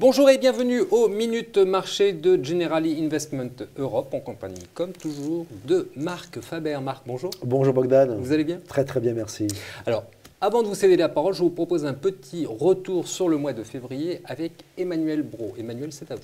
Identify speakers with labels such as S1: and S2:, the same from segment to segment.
S1: Bonjour et bienvenue au Minute Marché de Generali Investment Europe en compagnie, comme toujours, de Marc Faber. Marc, bonjour.
S2: Bonjour Bogdan.
S1: Vous allez bien?
S2: Très très bien, merci.
S1: Alors, avant de vous céder la parole, je vous propose un petit retour sur le mois de février avec Emmanuel Brault. Emmanuel, c'est à vous.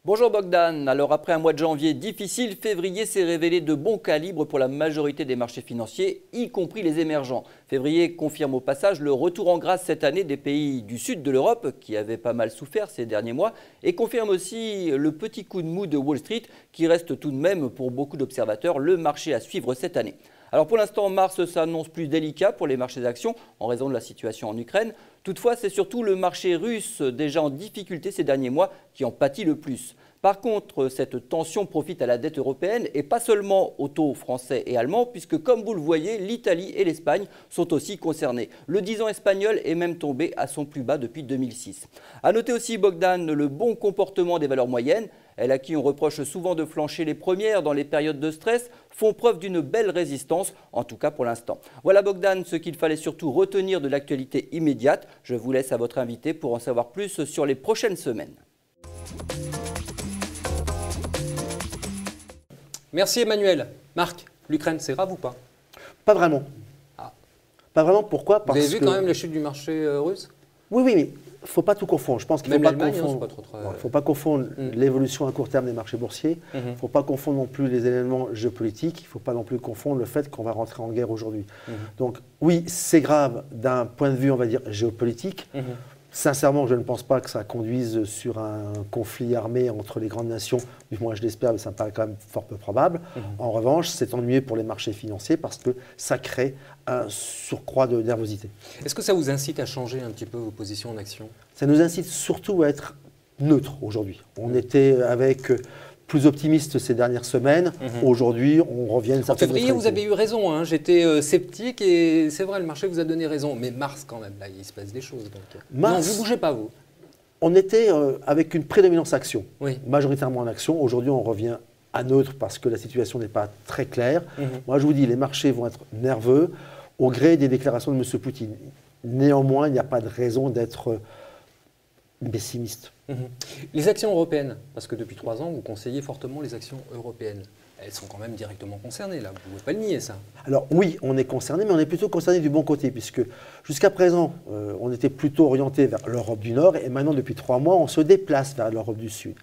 S3: Bonjour Bogdan. Alors après un mois de janvier difficile, février s'est révélé de bon calibre pour la majorité des marchés financiers, y compris les émergents. Février confirme au passage le retour en grâce cette année des pays du sud de l'Europe, qui avaient pas mal souffert ces derniers mois, et confirme aussi le petit coup de mou de Wall Street, qui reste tout de même pour beaucoup d'observateurs le marché à suivre cette année. Alors pour l'instant, mars s'annonce plus délicat pour les marchés d'actions en raison de la situation en Ukraine. Toutefois, c'est surtout le marché russe, déjà en difficulté ces derniers mois, qui en pâtit le plus. Par contre, cette tension profite à la dette européenne et pas seulement aux taux français et allemands, puisque comme vous le voyez, l'Italie et l'Espagne sont aussi concernés. Le 10 ans espagnol est même tombé à son plus bas depuis 2006. A noter aussi, Bogdan, le bon comportement des valeurs moyennes. Elles à qui on reproche souvent de flancher les premières dans les périodes de stress font preuve d'une belle résistance, en tout cas pour l'instant. Voilà Bogdan, ce qu'il fallait surtout retenir de l'actualité immédiate. Je vous laisse à votre invité pour en savoir plus sur les prochaines semaines.
S1: Merci Emmanuel. Marc, l'Ukraine, c'est grave ou pas?
S2: Pas vraiment.
S1: Ah.
S2: Pas vraiment, pourquoi?
S1: Vous avez vu quand même la chute du marché russe?
S2: Oui, mais il ne faut pas tout confondre. Je pense qu'il ne faut pas confondre, faut pas confondre l'évolution à court terme des marchés boursiers. Il ne faut pas confondre non plus les éléments géopolitiques. Il ne faut pas non plus confondre le fait qu'on va rentrer en guerre aujourd'hui. Donc oui, c'est grave d'un point de vue, on va dire, géopolitique. Sincèrement, je ne pense pas que ça conduise sur un conflit armé entre les grandes nations, du moins je l'espère, mais ça me paraît quand même fort peu probable. En revanche, c'est ennuyeux pour les marchés financiers parce que ça crée un surcroît de nervosité.
S1: Est-ce que ça vous incite à changer un petit peu vos positions en action?
S2: Ça nous incite surtout à être neutre aujourd'hui. On était avec plus optimiste ces dernières semaines. Aujourd'hui, on revient à une certaine
S1: En février, vous avez eu raison. Hein. J'étais sceptique et c'est vrai, le marché vous a donné raison. Mais mars, quand même, là, il se passe des choses. Donc,
S2: mars,
S1: non, vous ne bougez pas, vous.
S2: On était avec une prédominance action,
S1: oui.
S2: Majoritairement en action. Aujourd'hui, on revient à neutre parce que la situation n'est pas très claire. Moi, je vous dis, les marchés vont être nerveux au gré des déclarations de M. Poutine. Néanmoins, il n'y a pas de raison d'être pessimiste.
S1: Les actions européennes, parce que depuis 3 ans, vous conseillez fortement les actions européennes. Elles sont quand même directement concernées, là. Vous ne pouvez pas le nier, ça. Alors
S2: oui, on est concerné, mais on est plutôt concerné du bon côté, puisque jusqu'à présent, on était plutôt orienté vers l'Europe du Nord, et maintenant, depuis 3 mois, on se déplace vers l'Europe du Sud.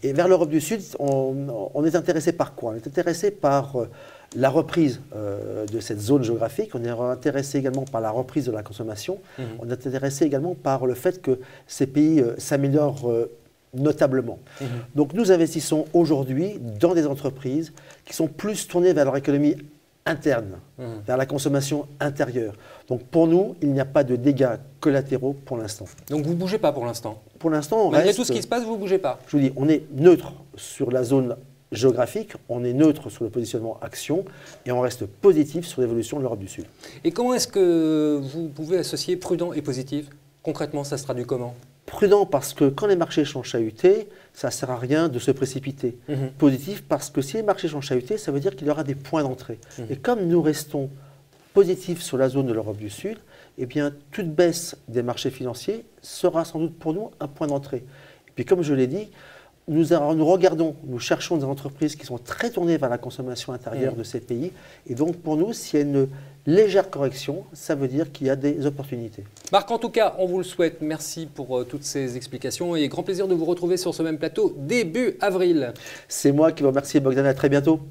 S2: Et vers l'Europe du Sud, on est intéressé par quoi? On est intéressé par la reprise de cette zone géographique, on est intéressé également par la reprise de la consommation, on est intéressé également par le fait que ces pays s'améliorent notablement. Donc nous investissons aujourd'hui dans des entreprises qui sont plus tournées vers leur économie interne, vers la consommation intérieure. Donc pour nous, il n'y a pas de dégâts collatéraux pour l'instant.
S1: Donc vous ne bougez pas pour l'instant?
S2: Pour l'instant, on
S1: malgré
S2: reste...
S1: tout ce qui se passe, vous ne bougez pas?
S2: Je vous dis, on est neutre sur la zone géographique, on est neutre sur le positionnement action et on reste positif sur l'évolution de l'Europe du Sud.
S1: Et comment est-ce que vous pouvez associer prudent et positif? Concrètement, ça se traduit comment?
S2: Prudent parce que quand les marchés sont chahutés, ça ne sert à rien de se précipiter. Positif parce que si les marchés sont chahutés, ça veut dire qu'il y aura des points d'entrée. Et comme nous restons positifs sur la zone de l'Europe du Sud, eh bien, toute baisse des marchés financiers sera sans doute pour nous un point d'entrée. Et puis comme je l'ai dit, nous cherchons des entreprises qui sont très tournées vers la consommation intérieure de ces pays. Et donc pour nous, s'il y a une légère correction, ça veut dire qu'il y a des opportunités.
S1: Marc, en tout cas, on vous le souhaite. Merci pour toutes ces explications et grand plaisir de vous retrouver sur ce même plateau début avril.
S2: C'est moi qui vous remercie, Bogdan. À très bientôt.